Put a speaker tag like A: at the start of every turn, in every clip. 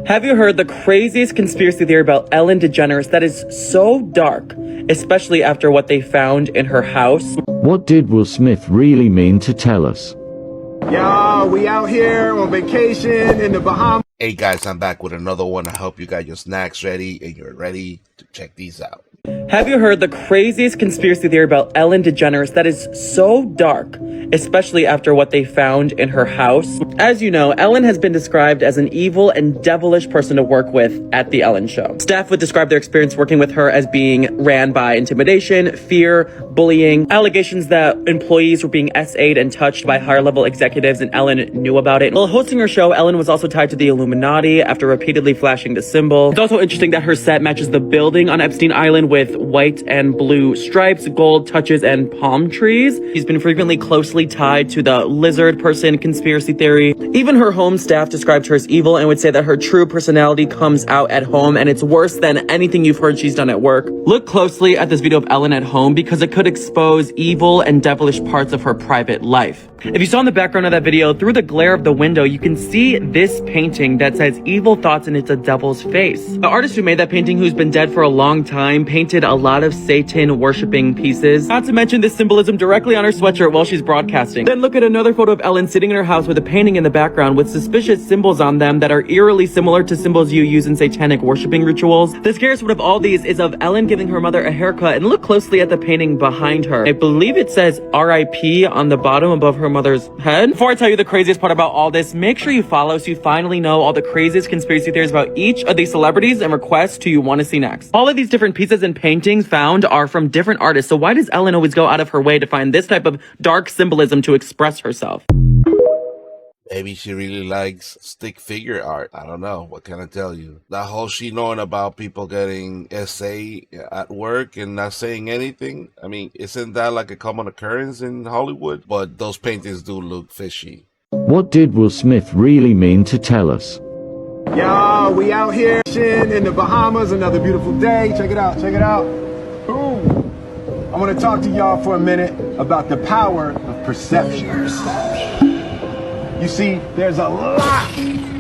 A: Have you heard the craziest conspiracy theory about Ellen DeGeneres that is so dark, especially after what they found in her house?
B: What did Will Smith really mean to tell us?
C: Y'all, we out here on vacation in the Bahamas.
D: Hey guys, I'm back with another one. I hope you got your snacks ready and you're ready to check these out.
A: Have you heard the craziest conspiracy theory about Ellen DeGeneres that is so dark, especially after what they found in her house? As you know, Ellen has been described as an evil and devilish person to work with at The Ellen Show. Staff would describe their experience working with her as being ran by intimidation, fear, bullying, allegations that employees were being SA'd and touched by higher-level executives, and Ellen knew about it. While hosting her show, Ellen was also tied to the Illuminati after repeatedly flashing the symbol. It's also interesting that her set matches the building on Epstein Island with white and blue stripes, gold touches, and palm trees. She's been frequently closely tied to the lizard person conspiracy theory. Even her home staff described her as evil and would say that her true personality comes out at home, and it's worse than anything you've heard she's done at work. Look closely at this video of Ellen at home because it could expose evil and devilish parts of her private life. If you saw in the background of that video, through the glare of the window, you can see this painting that says evil thoughts and it's a devil's face. The artist who made that painting, who's been dead for a long time, painted a lot of Satan worshipping pieces. Not to mention this symbolism directly on her sweatshirt while she's broadcasting. Then look at another photo of Ellen sitting in her house with a painting in the background with suspicious symbols on them that are eerily similar to symbols you use in satanic worshipping rituals. The scariest one of all these is of Ellen giving her mother a haircut, and look closely at the painting behind her. I believe it says RIP on the bottom above her mother's head. Before I tell you the craziest part about all this, make sure you follow so you finally know all the craziest conspiracy theories about each of these celebrities and request who you want to see next. All of these different pieces and paintings found are from different artists, so why does Ellen always go out of her way to find this type of dark symbolism to express herself?
D: Maybe she really likes stick figure art. I don't know. What can I tell you? That whole she knowing about people getting SA at work and not saying anything. I mean, isn't that like a common occurrence in Hollywood? But those paintings do look fishy.
B: What did Will Smith really mean to tell us?
C: Y'all, we out here in the Bahamas. Another beautiful day. Check it out. Check it out. Boom. I want to talk to y'all for a minute about the power of perception. You see, there's a lot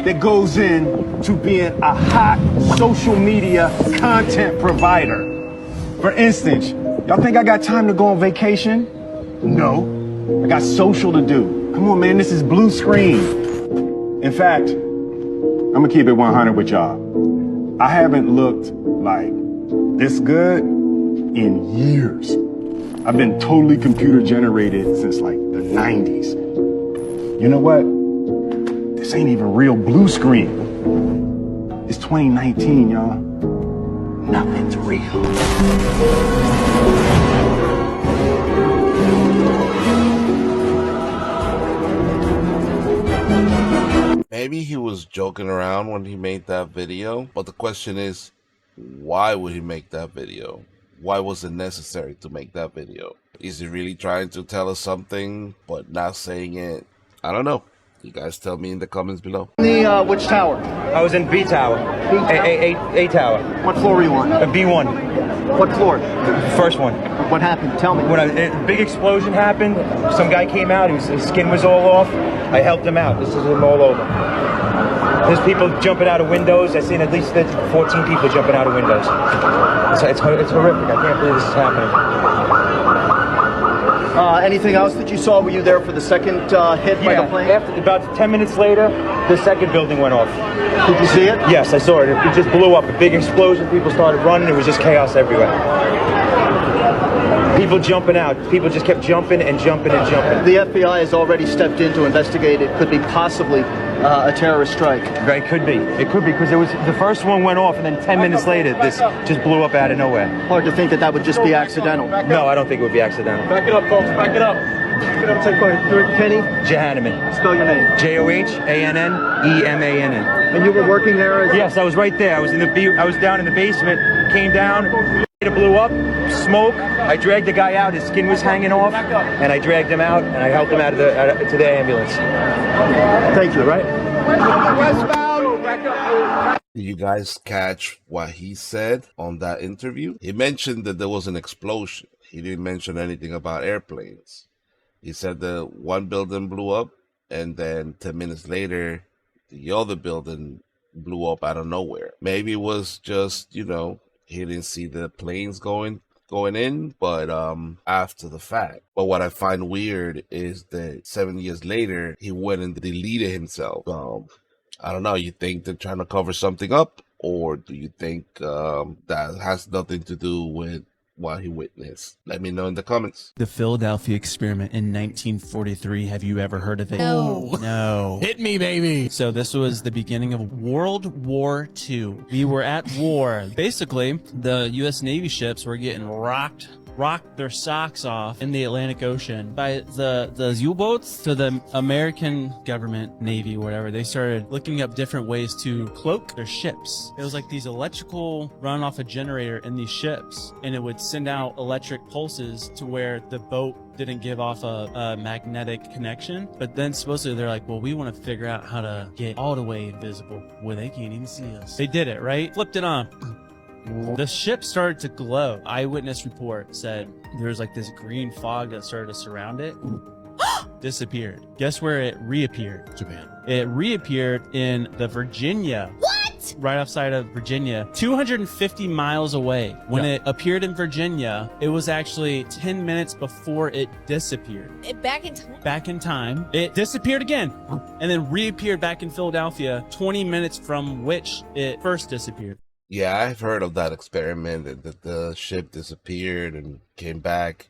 C: that goes into being a hot social media content provider. For instance, y'all think I got time to go on vacation? No, I got social to do. Come on, man, this is blue screen. In fact, I'm gonna keep it 100 with y'all. I haven't looked like this good in years. I've been totally computer generated since like the 90s. You know what? This ain't even real blue screen. It's 2019, y'all. Nothing's real.
D: Maybe he was joking around when he made that video, but the question is, why would he make that video? Why was it necessary to make that video? Is he really trying to tell us something but not saying it? I don't know. You guys tell me in the comments below.
E: Which tower?
F: I was in B tower. A tower.
E: What floor were you on?
F: B1.
E: What floor?
F: First one.
E: What happened? Tell me.
F: When a big explosion happened, some guy came out. His skin was all off. I helped him out. This is him all over. There's people jumping out of windows. I've seen at least 14 people jumping out of windows. It's horrific. I can't believe this is happening.
E: Anything else that you saw? Were you there for the second hit by the plane?
F: After, about 10 minutes later, the second building went off.
E: Did you see it?
F: Yes, I saw it. It just blew up. A big explosion. People started running. It was just chaos everywhere. People jumping out. People just kept jumping and jumping and jumping.
E: The FBI has already stepped in to investigate. It could be possibly a terrorist strike.
F: Right, it could be. It could be because it was the first one went off, and then 10 minutes later, this just blew up out of nowhere.
E: Hard to think that that would just be accidental.
F: No, I don't think it would be accidental.
E: Back it up, folks. Back it up. Back it up. Take part. Kenny
F: Johanneman.
E: Spell your name.
F: Johannemann.
E: And you were working there?
F: Yes, I was right there. I was down in the basement. Came down. It blew up. Smoke. I dragged the guy out. His skin was hanging off, and I dragged him out, and I helped him out of to the ambulance.
E: Thank you.
F: Right.
D: Did you guys catch what he said on that interview? He mentioned that there was an explosion. He didn't mention anything about airplanes. He said the one building blew up, and then 10 minutes later, the other building blew up out of nowhere. Maybe it was just, you know, he didn't see the planes going in, but after the fact. But what I find weird is that 7 years later he went and deleted himself. I don't know, you think they're trying to cover something up, or do you think that has nothing to do with what he witnessed? Let me know in the comments.
G: The Philadelphia experiment in 1943. Have you ever heard of it? No.
H: Hit me, baby.
G: So this was the beginning of World War II. We were at war. Basically, the U.S. Navy ships were getting rocked their socks off in the Atlantic Ocean by the U-boats. So the American government, Navy, whatever, they started looking up different ways to cloak their ships. It was like these electrical run off a generator in these ships, and it would send out electric pulses to where the boat didn't give off a magnetic connection. But then supposedly they're like, well, we want to figure out how to get all the way invisible where they can't even see us. They did it, right? Flipped it on. The ship started to glow. Eyewitness report said there was like this green fog that started to surround it. Disappeared. Guess where it reappeared?
H: Japan.
G: It reappeared in the Virginia.
I: What?
G: Right outside of Virginia, 250 miles away. When it appeared in Virginia, it was actually 10 minutes before it disappeared.
I: Back in time?
G: Back in time. It disappeared again and then reappeared back in Philadelphia 20 minutes from which it first disappeared.
D: Yeah, I've heard of that experiment, that the ship disappeared and came back,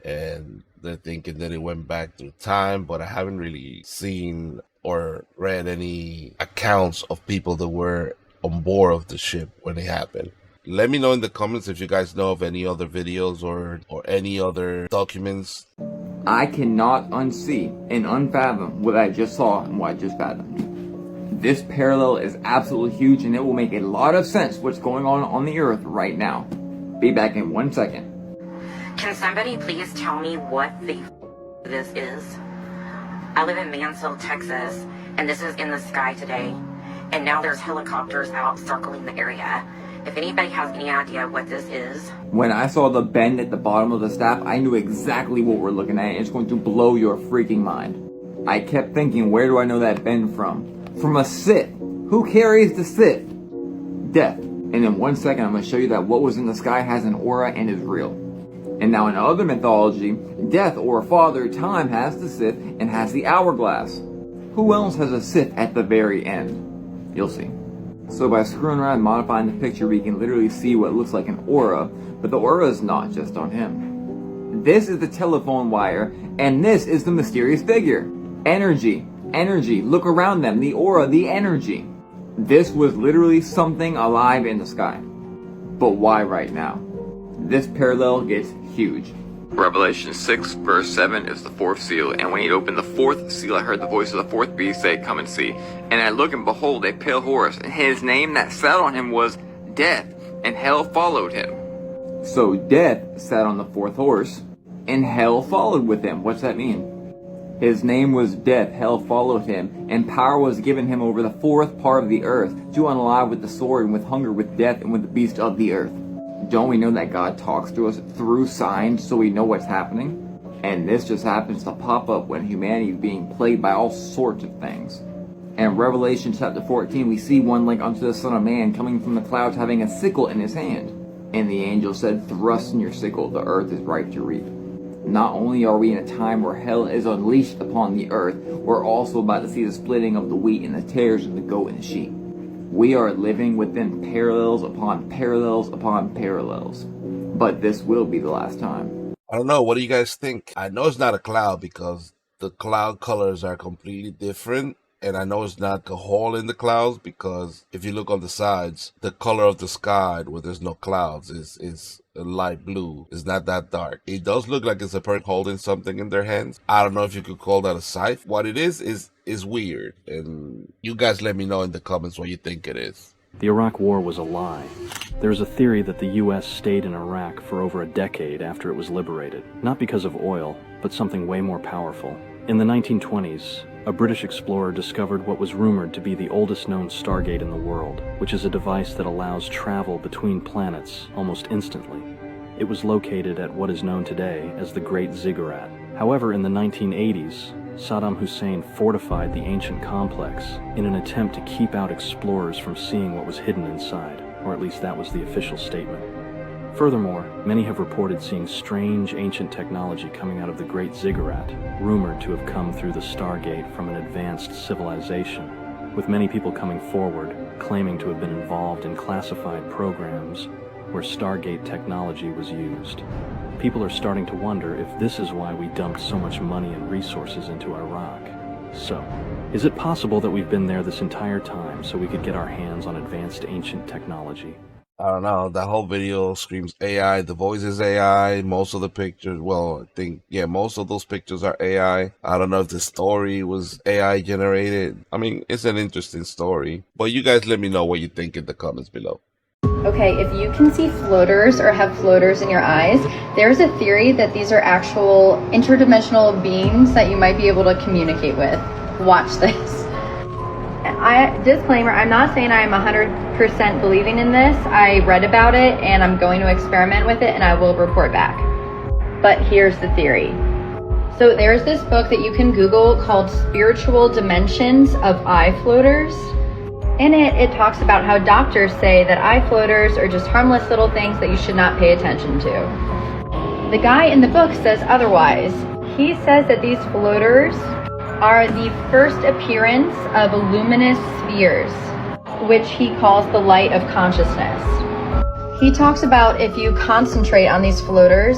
D: and they're thinking that it went back through time, but I haven't really seen or read any accounts of people that were on board of the ship when it happened. Let me know in the comments if you guys know of any other videos or any other documents.
J: I cannot unsee and unfathom what I just saw and what I just fathomed. This parallel is absolutely huge, and it will make a lot of sense what's going on the earth right now. Be back in 1 second.
K: Can somebody please tell me what the this is? I live in Mansfield, Texas, and this is in the sky today. And now there's helicopters out circling the area. If anybody has any idea what this is.
J: When I saw the bend at the bottom of the staff, I knew exactly what we're looking at. It's going to blow your freaking mind. I kept thinking, where do I know that bend from? From a SIT. Who carries the SIT? Death. And in 1 second, I'm going to show you that what was in the sky has an aura and is real. And now in other mythology, Death, or Father Time, has the SIT and has the hourglass. Who else has a SIT at the very end? You'll see. So by screwing around and modifying the picture, we can literally see what looks like an aura, but the aura is not just on him. This is the telephone wire, and this is the mysterious figure. Energy. Energy. Look around them. The aura, the energy. This was literally something alive in the sky. But why right now? This parallel gets huge. Revelation 6 verse 7 is the fourth seal, and when he opened the fourth seal, I heard the voice of the fourth beast say, "Come and see." And I looked, and behold, a pale horse, and his name that sat on him was Death, and hell followed him. So Death sat on the fourth horse, and hell followed with him. What's that mean? His name was Death, hell followed him, and power was given him over the fourth part of the earth, to unalive with the sword, and with hunger, with death, and with the beast of the earth. Don't we know that God talks to us through signs so we know what's happening? And this just happens to pop up when humanity is being plagued by all sorts of things. And in Revelation chapter 14, we see one like unto the Son of Man coming from the clouds, having a sickle in his hand. And the angel said, "Thrust in your sickle, the earth is ripe to reap." Not only are we in a time where hell is unleashed upon the earth, we're also about to see the splitting of the wheat and the tares of the goat and the sheep. We are living within parallels upon parallels upon parallels. But this will be the last time.
D: I don't know. What do you guys think? I know it's not a cloud because the cloud colors are completely different. And I know it's not a hole in the clouds because if you look on the sides, the color of the sky where there's no clouds is a light blue. It's not that dark. It does look like it's a person holding something in their hands. I don't know if you could call that a scythe. What it is weird. And you guys let me know in the comments what you think it is.
L: The Iraq War was a lie. There's a theory that the U.S. stayed in Iraq for over a decade after it was liberated, not because of oil, but something way more powerful. In the 1920s, a British explorer discovered what was rumored to be the oldest known stargate in the world, which is a device that allows travel between planets almost instantly. It was located at what is known today as the Great Ziggurat. However, in the 1980s, Saddam Hussein fortified the ancient complex in an attempt to keep out explorers from seeing what was hidden inside, or at least that was the official statement. Furthermore, many have reported seeing strange ancient technology coming out of the Great Ziggurat, rumored to have come through the Stargate from an advanced civilization, with many people coming forward claiming to have been involved in classified programs where Stargate technology was used. People are starting to wonder if this is why we dumped so much money and resources into Iraq. So, is it possible that we've been there this entire time so we could get our hands on advanced ancient technology?
D: I don't know. That whole video screams AI. The voice is AI. Most of the pictures, well, I think, yeah, most of those pictures are AI. I don't know if the story was AI generated. I mean, it's an interesting story. But you guys let me know what you think in the comments below.
H: Okay, if you can see floaters or have floaters in your eyes, there's a theory that these are actual interdimensional beings that you might be able to communicate with. Watch this. Disclaimer, I'm not saying I'm 100% believing in this. I read about it and I'm going to experiment with it and I will report back. But here's the theory. So there's this book that you can Google called Spiritual Dimensions of Eye Floaters. In it, it talks about how doctors say that eye floaters are just harmless little things that you should not pay attention to. The guy in the book says otherwise. He says that these floaters are the first appearance of luminous spheres, which he calls the light of consciousness. He talks about if you concentrate on these floaters,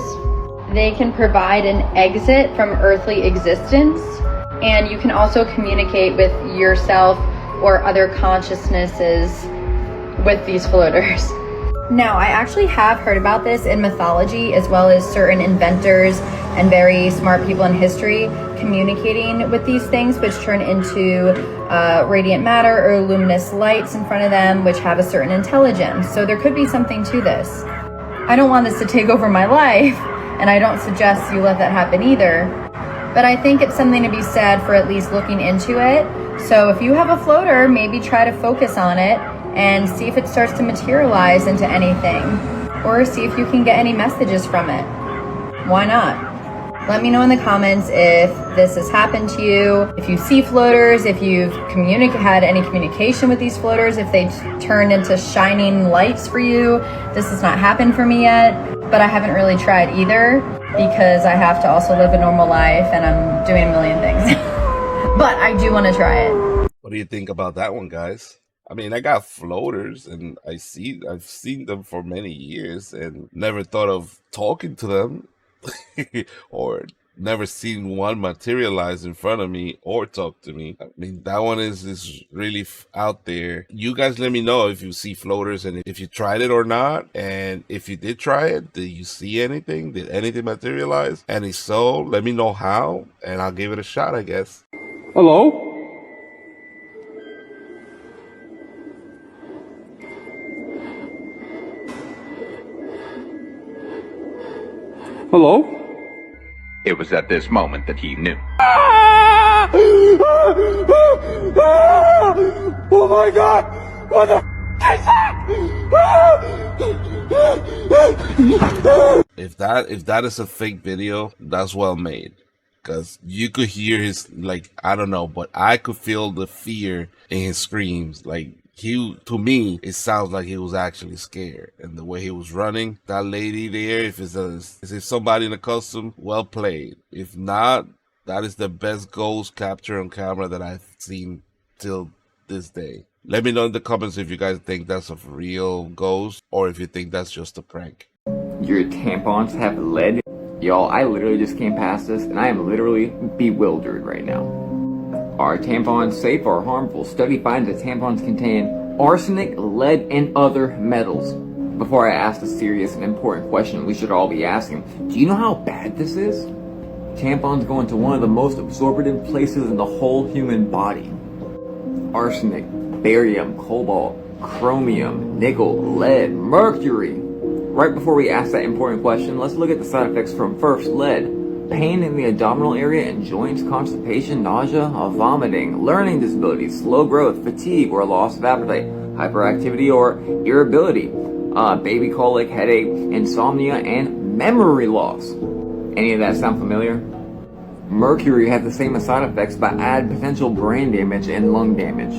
H: they can provide an exit from earthly existence, and you can also communicate with yourself or other consciousnesses with these floaters. Now, I actually have heard about this in mythology, as well as certain inventors and very smart people in history communicating with these things, which turn into radiant matter or luminous lights in front of them, which have a certain intelligence. So there could be something to this. I don't want this to take over my life, and I don't suggest you let that happen either. But I think it's something to be said for at least looking into it. So if you have a floater, maybe try to focus on it and see if it starts to materialize into anything, or see if you can get any messages from it. Why not? Let me know in the comments if this has happened to you, if you see floaters, if you've had any communication with these floaters, if they turned into shining lights for you. This has not happened for me yet, but I haven't really tried either because I have to also live a normal life and I'm doing a million things. But I do want to try it.
D: What do you think about that one, guys? I mean, I got floaters and I've seen them for many years and never thought of talking to them or never seen one materialize in front of me or talk to me. I mean, that one is really out there. You guys let me know if you see floaters and if you tried it or not. And if you did try it, did you see anything? Did anything materialize? And if so, let me know how and I'll give it a shot, I guess.
I: Hello? Hello?
M: It was at this moment that he knew.
I: Oh my God! What the is that?
D: If that is a fake video, that's well made. Because you could hear his, like, I don't know, but I could feel the fear in his screams. Like, to me, it sounds like he was actually scared. And the way he was running, that lady there, if somebody in a costume, well played. If not, that is the best ghost capture on camera that I've seen till this day. Let me know in the comments if you guys think that's a real ghost or if you think that's just a prank.
J: Your tampons have lead? Y'all, I literally just came past this and I am literally bewildered right now. Are tampons safe or harmful? Study finds that tampons contain arsenic, lead, and other metals. Before I ask the serious and important question we should all be asking, do you know how bad this is? Tampons go into one of the most absorptive places in the whole human body. Arsenic, barium, cobalt, chromium, nickel, lead, mercury. Right before we ask that important question, let's look at the side effects from first lead. Pain in the abdominal area and joints, constipation, nausea, vomiting, learning disabilities, slow growth, fatigue or loss of appetite, hyperactivity or irritability, baby colic, headache, insomnia, and memory loss. Any of that sound familiar? Mercury has the same side effects but add potential brain damage and lung damage,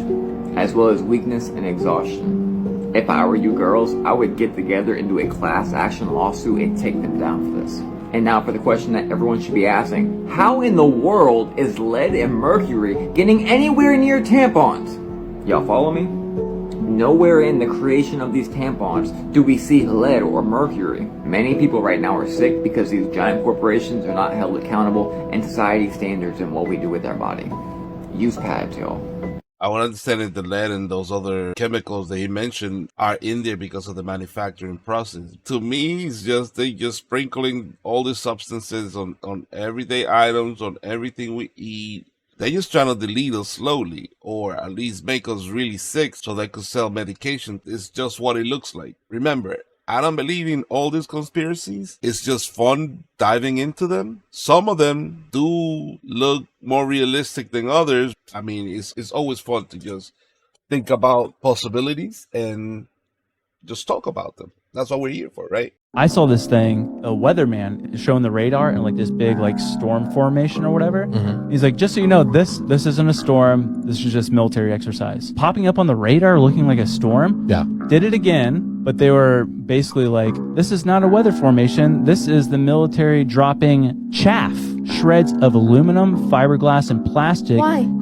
J: as well as weakness and exhaustion. If I were you girls, I would get together and do a class action lawsuit and take them down for this. And now for the question that everyone should be asking. How in the world is lead and mercury getting anywhere near tampons? Y'all follow me? Nowhere in the creation of these tampons do we see lead or mercury. Many people right now are sick because these giant corporations are not held accountable in society standards in what we do with our body. Use pads, y'all.
D: I would understand if the lead and those other chemicals that he mentioned are in there because of the manufacturing process. To me, it's just they just sprinkling all these substances on everyday items, on everything we eat. They're just trying to delete us slowly, or at least make us really sick so they could sell medication. It's just what it looks like. Remember, I don't believe in all these conspiracies. It's just fun diving into them. Some of them do look more realistic than others. I mean, it's always fun to just think about possibilities and just talk about them. That's what we're here for, right?
G: I saw this thing, a weatherman showing the radar and like this big like storm formation or whatever. He's like, just so you know, this isn't a storm. This is just military exercise. Popping up on the radar looking like a storm.
N: Yeah.
G: Did it again, but they were basically like, this is not a weather formation. This is the military dropping chaff, shreds of aluminum, fiberglass, and plastic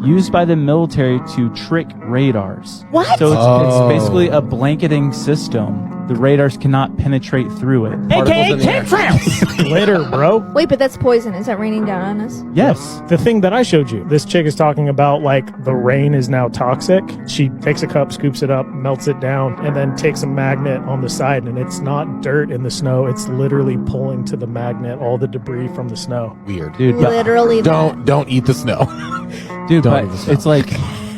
G: used by the military to trick radars.
O: What?
G: So it's basically a blanketing system. The radars cannot penetrate through it.
O: AKA chemtrails!
P: Later, bro.
O: Wait, but that's poison. Is that raining down on us?
G: Yes.
P: The thing that I showed you, this chick is talking about like the rain is now toxic. She takes a cup, scoops it up, melts it down, and then takes a magnet on the side, and it's not dirt in the snow. It's literally pulling to the magnet all the debris from the snow.
N: Weird.
G: Dude,
O: Literally.
N: Don't eat the snow.
G: Dude,
N: Don't
G: but
N: eat the snow.
G: it's like,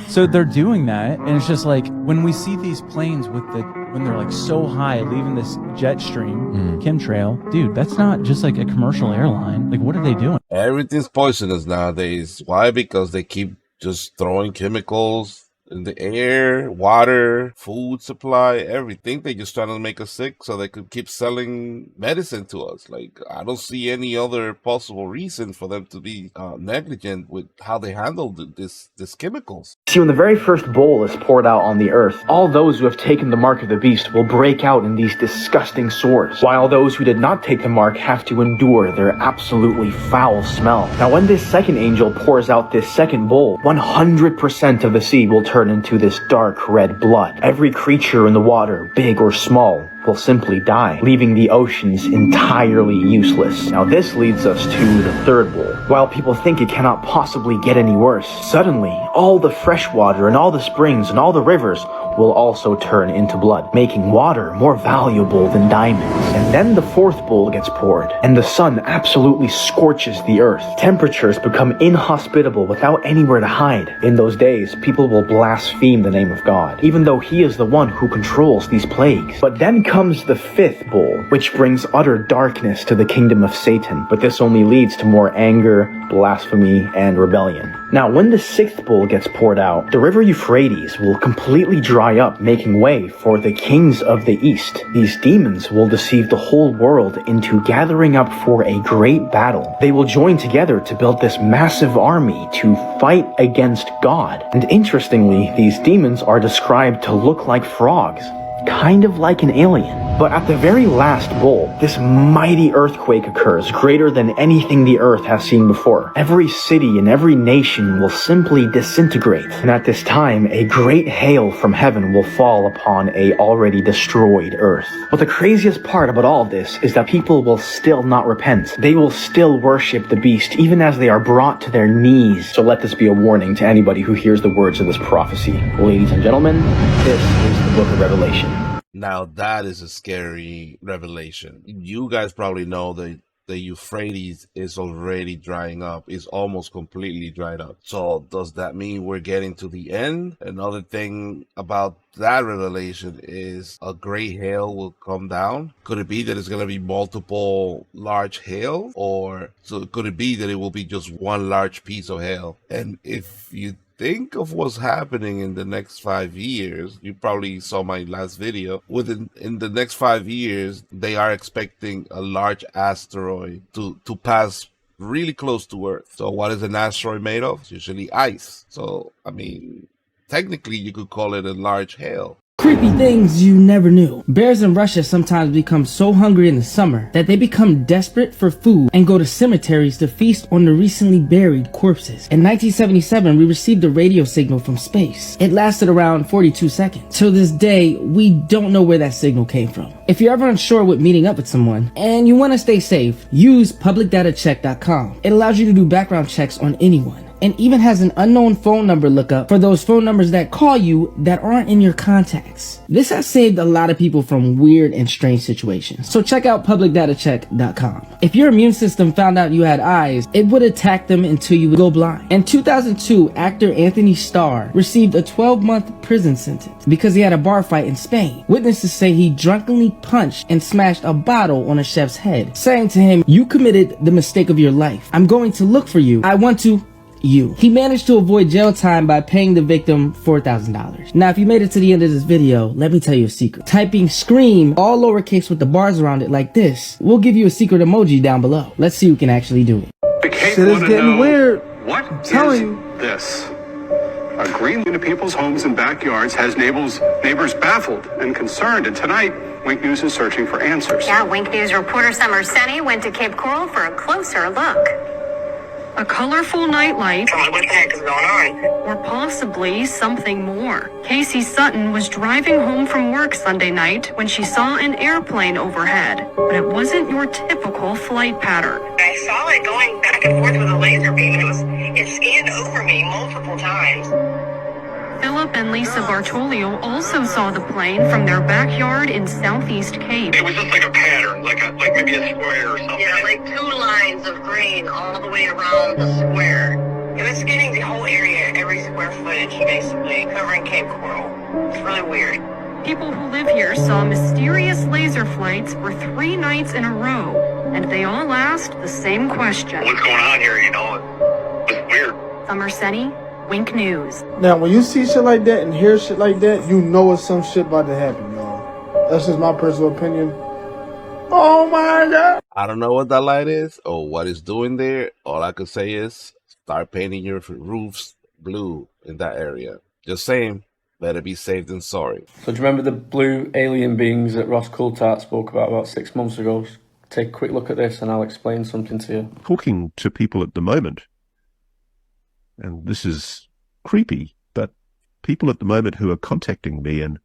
G: so they're doing that, and it's just like when we see these planes when they're like so high, leaving this jet stream, chemtrail, dude, that's not just like a commercial airline. Like, what are they doing?
D: Everything's poisonous nowadays. Why? Because they keep just throwing chemicals in the air, water, food supply, everything. They just trying to make us sick so they could keep selling medicine to us. Like, I don't see any other possible reason for them to be negligent with how they handle this chemicals.
Q: See, when the very first bowl is poured out on the earth, all those who have taken the mark of the beast will break out in these disgusting sores, while those who did not take the mark have to endure their absolutely foul smell. Now, when this second angel pours out this second bowl, 100% of the sea will turn into this dark red blood. Every creature in the water, big or small, will simply die, leaving the oceans entirely useless. Now this leads us to the third bowl. While people think it cannot possibly get any worse, suddenly all the fresh water and all the springs and all the rivers will also turn into blood, making water more valuable than diamonds. And then the fourth bowl gets poured, and the sun absolutely scorches the earth. Temperatures become inhospitable without anywhere to hide. In those days, people will blaspheme the name of God, even though he is the one who controls these plagues. But then comes the fifth bowl, which brings utter darkness to the kingdom of Satan, but this only leads to more anger, blasphemy, and rebellion. Now, when the sixth bowl gets poured out, the river Euphrates will completely dry up, making way for the kings of the east. These demons will deceive the whole world into gathering up for a great battle. They will join together to build this massive army to fight against God. And interestingly, these demons are described to look like frogs, kind of like an alien. But at the very last bowl, this mighty earthquake occurs, greater than anything the earth has seen before. Every city and every nation will simply disintegrate. And at this time, a great hail from heaven will fall upon a already destroyed earth. But the craziest part about all of this is that people will still not repent. They will still worship the beast, even as they are brought to their knees. So let this be a warning to anybody who hears the words of this prophecy. Ladies and gentlemen, this is the book of Revelation.
D: Now that is a scary revelation. You guys probably know that the Euphrates is already drying up, is almost completely dried up. So does that mean we're getting to the end? Another thing about that revelation is a great hail will come down. Could it be that it's going to be multiple large hail? Or so could it be that it will be just one large piece of hail? And if you think of what's happening in the next 5 years, you probably saw my last video. In the next 5 years, they are expecting a large asteroid to pass really close to Earth. So what is an asteroid made of? It's usually ice. So, I mean, technically you could call it a large hail.
N: Creepy things you never knew. Bears in Russia sometimes become so hungry in the summer that they become desperate for food and go to cemeteries to feast on the recently buried corpses. In 1977, we received a radio signal from space. It lasted around 42 seconds. To this day, we don't know where that signal came from. If you're ever unsure with meeting up with someone and you want to stay safe, use publicdatacheck.com. It allows you to do background checks on anyone, and even has an unknown phone number lookup for those phone numbers that call you that aren't in your contacts. This has saved a lot of people from weird and strange situations. So check out publicdatacheck.com. If your immune system found out you had eyes, it would attack them until you would go blind. In 2002, actor Anthony Starr received a 12-month prison sentence because he had a bar fight in Spain. Witnesses say he drunkenly punched and smashed a bottle on a chef's head, saying to him, "You committed the mistake of your life. I'm going to look for you. I want to you." He managed to avoid jail time by paying the victim $4,000. Now, if you made it to the end of this video, let me tell you a secret. Typing "scream" all lowercase with the bars around it like this will give you a secret emoji down below. Let's see who can actually do it.
R: Shit is getting weird.
S: What
R: I'm telling you.
S: this? A green into people's homes and backyards has neighbors baffled and concerned. And tonight, Wink News is searching for answers.
T: Yeah, Wink News reporter Summer Senni went to Cape Coral for a closer look.
U: A colorful nightlight,
T: What the heck is going on?
U: or possibly something more. Casey Sutton was driving home from work Sunday night when she saw an airplane overhead, but it wasn't your typical flight pattern.
T: I saw it going back and forth with a laser beam, and it scanned over me multiple times.
U: Philip and Lisa Bartolio also saw the plane from their backyard in Southeast Cape.
S: It was just like a pattern, like maybe a square or something.
T: Yeah, like 2 lines of green all the way around the square. It was scanning the whole area, every square footage, basically, covering Cape Coral. It's really weird.
U: People who live here saw mysterious laser flights for 3 nights in a row, and they all asked the same question.
S: What's going on here, you know? It's weird.
U: Summer Senni, Wink News.
R: Now, when you see shit like that and hear shit like that, you know it's some shit about to happen, y'all. That's just my personal opinion. Oh my God.
D: I don't know what that light is or what it's doing there. All I could say is start painting your roofs blue in that area. Just saying, better be safe than sorry.
V: So do you remember the blue alien beings that Ross Coulthart spoke about 6 months ago? Take a quick look at this and I'll explain something to you.
W: Talking to people at the moment, and this is creepy, but people at the moment who are contacting me, and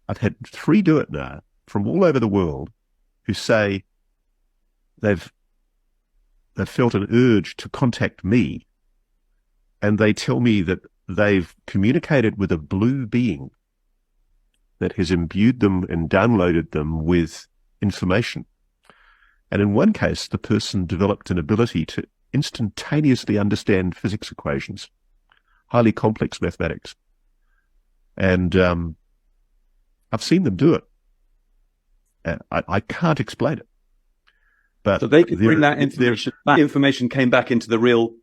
W: I've had 3 do it now from all over the world, who say they've felt an urge to contact me, and they tell me that they've communicated with a blue being that has imbued them and downloaded them with information. And in one case, the person developed an ability to instantaneously understand physics equations, highly complex mathematics. And I've seen them do it. I can't explain it. But
X: so they could bring that information back. That information came back into the real,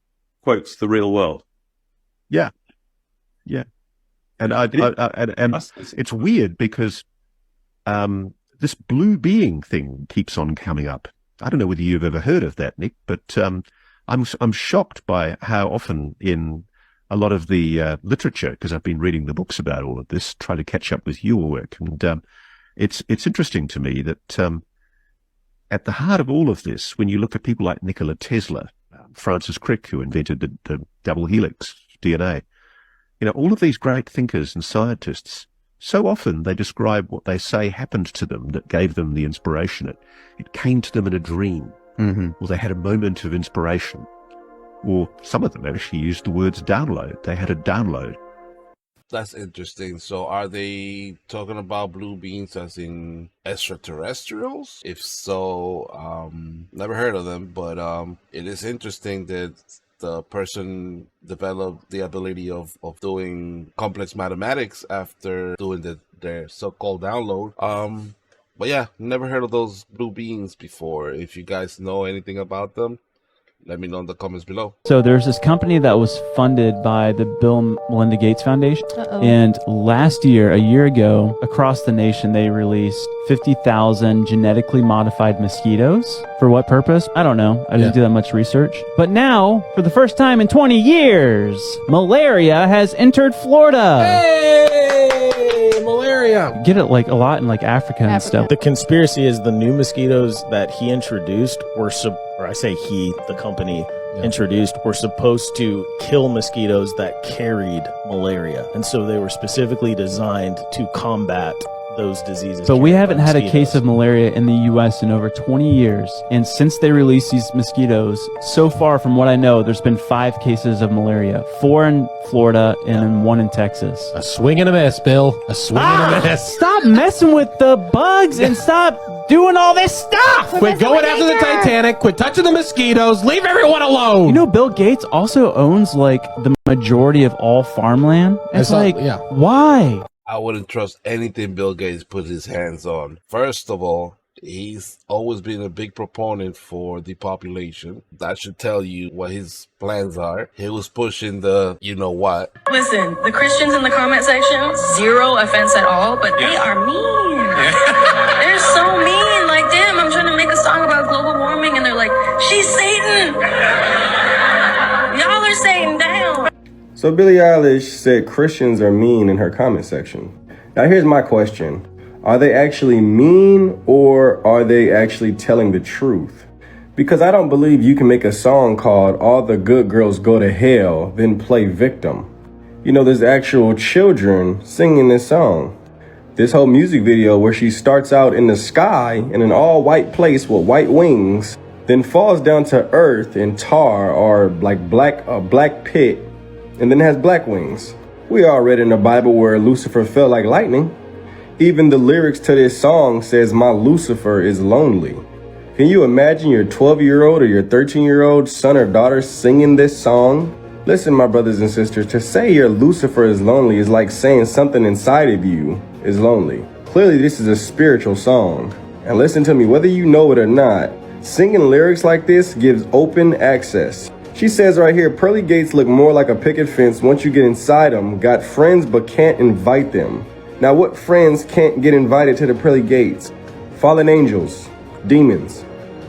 X: quotes, the real world.
W: Yeah. Yeah. And it's weird because this blue being thing keeps on coming up. I don't know whether you've ever heard of that, Nick, but I'm shocked by how often in a lot of the literature, because I've been reading the books about all of this, try to catch up with your work, and it's interesting to me that at the heart of all of this, when you look at people like Nikola Tesla, Francis Crick, who invented the double helix DNA, you know, all of these great thinkers and scientists, so often they describe what they say happened to them that gave them the inspiration. It came to them in a dream, or they had a moment of inspiration, or some of them actually used the words download. They had a download.
D: That's interesting. So are they talking about blue beings as in extraterrestrials? If so, never heard of them, but it is interesting that the person developed the ability of doing complex mathematics after doing their so-called download. But yeah, never heard of those blue beings before. If you guys know anything about them, Let me know in the comments below.
G: So there's this company that was funded by the Bill and Melinda Gates Foundation. And last year, a year ago, across the nation, they released 50,000 genetically modified mosquitoes. For what purpose? I don't know. I didn't do that much research. But now, for the first time in 20 years, malaria has entered Florida.
A: Hey, malaria.
G: Get it like a lot in like Africa and stuff.
A: The conspiracy is the new mosquitoes that he introduced were or I say he, the company introduced, were supposed to kill mosquitoes that carried malaria. And so they were specifically designed to combat those diseases.
G: But we haven't had a
A: mosquitoes.
G: case of malaria in the U.S. in over 20 years. And since they released these mosquitoes, so far from what I know, there's been 5 cases of malaria. 4 in Florida and 1 in Texas.
A: A swing and a miss, Bill. A swing and a miss.
G: Stop messing with the bugs and stop doing all this stuff.
A: Quit going after the Titanic. Quit touching the mosquitoes. Leave everyone alone.
G: You know, Bill Gates also owns like the majority of all farmland. It's why?
D: I wouldn't trust anything Bill Gates put his hands on. First of all, he's always been a big proponent for depopulation. That should tell you what his plans are. He was pushing the you know what.
U: Listen, the Christians in the comment section, zero offense at all, but they are mean. They're so mean. Like, damn, I'm trying to make a song about global warming, and they're like, she's Satan. Y'all are Satan down.
B: So Billie Eilish said Christians are mean in her comment section. Now here's my question. Are they actually mean, or are they actually telling the truth? Because I don't believe you can make a song called All the Good Girls Go to Hell, then play victim. You know, there's actual children singing this song. This whole music video where she starts out in the sky in an all-white place with white wings, then falls down to earth in tar or like a black pit, and then has black wings. We all read in the Bible where Lucifer fell like lightning. Even the lyrics to this song says, my Lucifer is lonely. Can you imagine your 12-year-old or your 13-year-old son or daughter singing this song? Listen, my brothers and sisters, to say your Lucifer is lonely is like saying something inside of you is lonely. Clearly, this is a spiritual song. And listen to me, whether you know it or not, singing lyrics like this gives open access. She says right here, pearly gates look more like a picket fence once you get inside them. Got friends but can't invite them. Now what friends can't get invited to the pearly gates? Fallen angels, demons.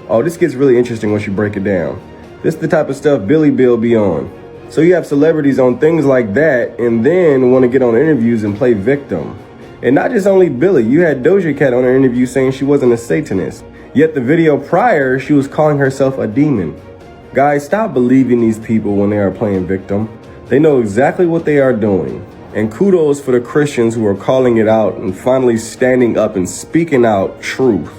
B: Oh, this gets really interesting once you break it down. This is the type of stuff Billy Bill be on. So you have celebrities on things like that and then want to get on interviews and play victim. And not just only Billy, you had Doja Cat on her interview saying she wasn't a Satanist. Yet the video prior, she was calling herself a demon. Guys, stop believing these people when they are playing victim. They know exactly what they are doing. And kudos for the Christians who are calling it out and finally standing up and speaking out truth.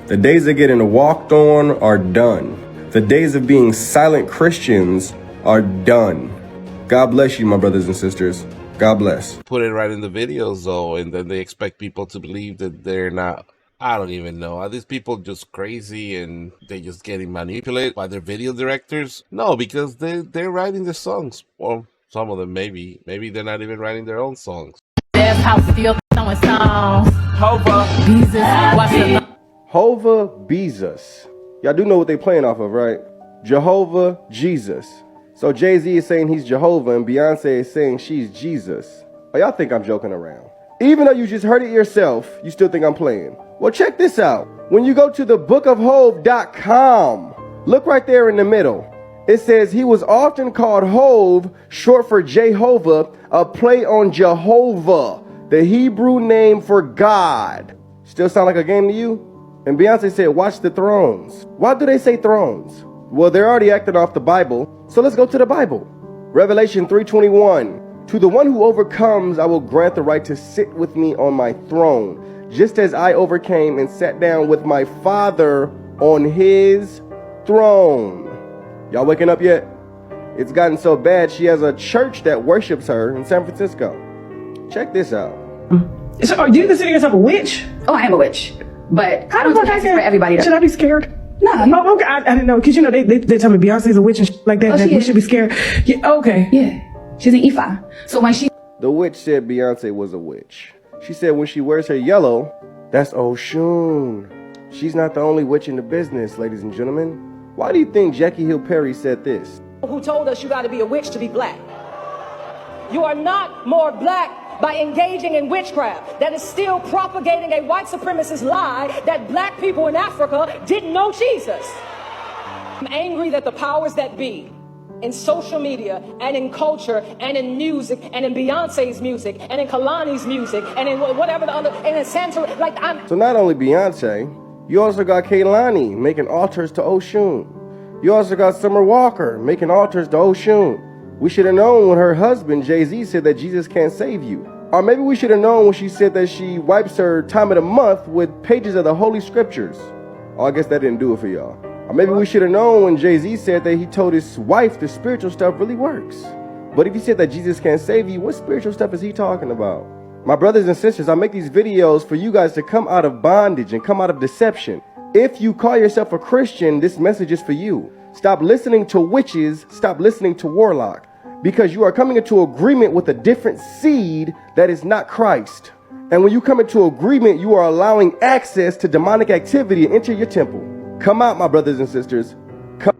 B: The days of getting walked on are done. The days of being silent Christians are done. God bless you, my brothers and sisters. God bless.
D: Put it right in the videos though, and then they expect people to believe that they're not. I don't even know. Are these people just crazy and they're just getting manipulated by their video directors? No, because they're writing the songs. Well, some of them maybe. Maybe they're not even writing their own songs.
B: Hova Beezus. Y'all do know what they playing off of, right? Jehovah Jesus. So Jay-Z is saying he's Jehovah and Beyonce is saying she's Jesus. Oh, y'all think I'm joking around. Even though you just heard it yourself, you still think I'm playing. Well, check this out. When you go to thebookofhove.com, look right there in the middle. It says he was often called Hove, short for Jehovah, a play on Jehovah, the Hebrew name for God. Still sound like a game to you? And Beyonce said, watch the thrones. Why do they say thrones? Well, they're already acting off the Bible, so let's go to the Bible. Revelation 3:21. To the one who overcomes, I will grant the right to sit with me on my throne, just as I overcame and sat down with my Father on his throne. Y'all waking up yet? It's gotten so bad she has a church that worships her in San Francisco. Check this out.
C: So, do you consider yourself a witch?
E: Oh, I am a witch, but I don't think that's for everybody.
C: Should I be scared?
E: No.
C: Oh, okay. I didn't know, because you know they tell me Beyonce's a witch and like that.
E: Oh,
C: that we should be scared. Yeah. Okay.
E: Yeah. She's an Ifa. So when she...
B: The witch said Beyonce was a witch. She said when she wears her yellow, that's Oshun. She's not the only witch in the business, ladies and gentlemen. Why do you think Jackie Hill Perry said this?
F: Who told us you got to be a witch to be black? You are not more black by engaging in witchcraft that is still propagating a white supremacist lie that black people in Africa didn't know Jesus. I'm angry that the powers that be in social media and in culture and in music and in Beyonce's music and in Kalani's music and in whatever the other, and in Santa, like I'm.
B: So not only Beyonce, you also got Kehlani making altars to Oshun. You also got Summer Walker making altars to Oshun. We should have known when her husband, Jay-Z, said that Jesus can't save you. Or maybe we should have known when she said that she wipes her time of the month with pages of the Holy Scriptures. Oh, I guess that didn't do it for y'all. Or maybe we should have known when Jay-Z said that he told his wife the spiritual stuff really works. But if he said that Jesus can't save you, what spiritual stuff is he talking about? My brothers and sisters, I make these videos for you guys to come out of bondage and come out of deception. If you call yourself a Christian, this message is for you. Stop listening to witches, stop listening to warlock, because you are coming into agreement with a different seed that is not Christ. And when you come into agreement, you are allowing access to demonic activity and enter your temple. Come out, my brothers and sisters.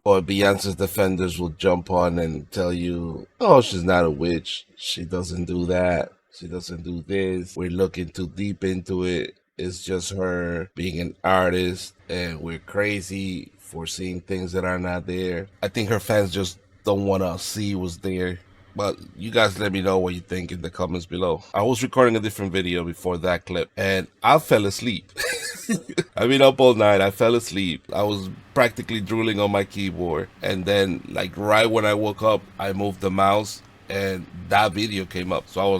D: Or Beyonce's defenders will jump on and tell you, oh, she's not a witch. She doesn't do that. She doesn't do this. We're looking too deep into it. It's just her being an artist, and we're crazy for seeing things that are not there. I think her fans just don't want to see what's there. But you guys let me know what you think in the comments below. I was recording a different video before that clip, and I fell asleep. I've been up all night. I fell asleep. I was practically drooling on my keyboard. And then, like, right when I woke up, I moved the mouse, and that video came up. So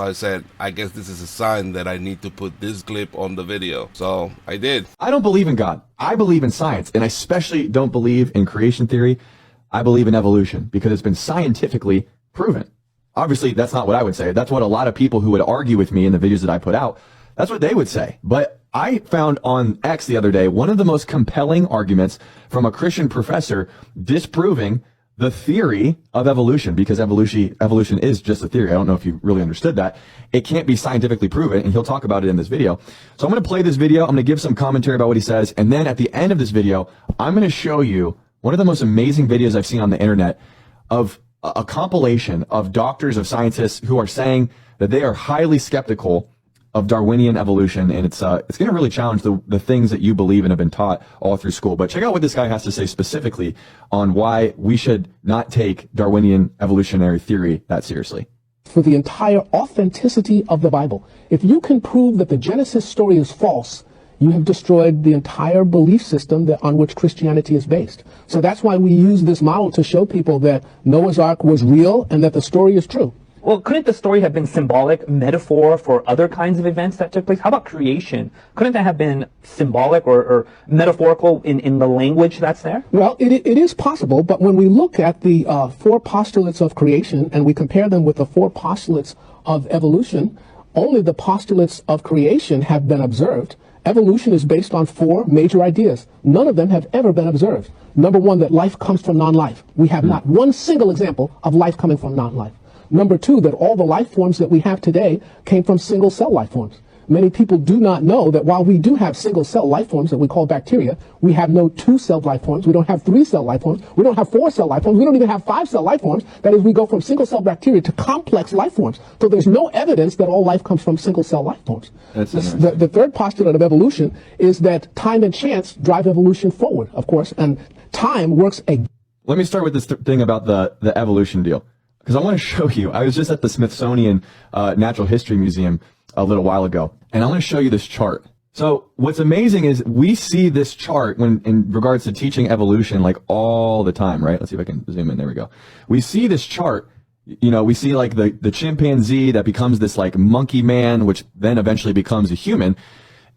D: I said, I guess this is a sign that I need to put this clip on the video. So I did.
H: I don't believe in God. I believe in science, and I especially don't believe in creation theory. I believe in evolution because it's been scientifically proven. Obviously, that's not what I would say. That's what a lot of people who would argue with me in the videos that I put out, that's what they would say. But I found on X the other day one of the most compelling arguments from a Christian professor disproving the theory of evolution, because evolution is just a theory. I don't know if you really understood that. It can't be scientifically proven, and he'll talk about it in this video. So I'm going to play this video. I'm going to give some commentary about what he says, and then at the end of this video, I'm going to show you one of the most amazing videos I've seen on the internet of a compilation of doctors, of scientists who are saying that they are highly skeptical of Darwinian evolution, and it's going to really challenge the things that you believe and have been taught all through school. But check out what this guy has to say specifically on why we should not take Darwinian evolutionary theory that seriously.
K: For the entire authenticity of the Bible. If you can prove that the Genesis story is false, you have destroyed the entire belief system on which Christianity is based. So that's why we use this model to show people that Noah's Ark was real and that the story is true.
L: Well, couldn't the story have been symbolic, metaphor for other kinds of events that took place? How about creation? Couldn't that have been symbolic or metaphorical in the language that's there?
K: Well, it is possible, but when we look at the 4 postulates of creation and we compare them with the 4 postulates of evolution, only the postulates of creation have been observed. Evolution is based on 4 major ideas. None of them have ever been observed. Number 1, that life comes from non-life. We have not one single example of life coming from non-life. Number 2, that all the life forms that we have today came from single-cell life forms. Many people do not know that while we do have single-cell life forms that we call bacteria, we have no 2-cell life forms, we don't have 3-cell life forms, we don't have 4-cell life forms, we don't even have 5-cell life forms. That is, we go from single-cell bacteria to complex life forms. So there's no evidence that all life comes from single-cell life forms. The third postulate of evolution is that time and chance drive evolution forward, of course, and time works a...
H: Let me start with this thing about the evolution deal, because I want to show you. I was just at the Smithsonian Natural History Museum a little while ago, and I want to show you this chart. So what's amazing is we see this chart when in regards to teaching evolution like all the time, right? Let's see if I can zoom in. There we go. We see this chart. You know, we see like the chimpanzee that becomes this like monkey man, which then eventually becomes a human.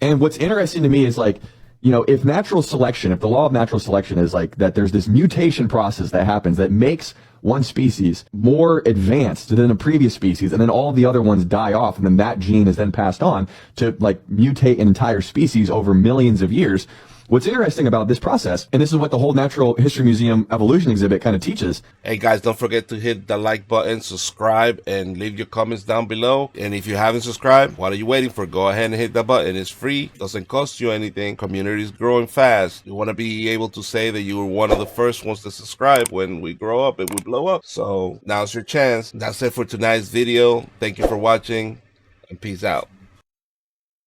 H: And what's interesting to me is like, you know, if natural selection, if the law of natural selection is like that there's this mutation process that happens that makes one species more advanced than a previous species, and then all the other ones die off, and then that gene is then passed on to like mutate an entire species over millions of years, What's interesting about this process, and this is what the whole Natural History Museum evolution exhibit kind of teaches.
D: Hey guys, don't forget to hit the like button, subscribe, and leave your comments down below. And if you haven't subscribed, what are you waiting for? Go ahead and hit the button. It's free, doesn't cost you anything. Community is growing fast. You want to be able to say that you were one of the first ones to subscribe when we grow up and we blow up. So now's your chance. That's it for tonight's video. Thank you for watching, and peace out.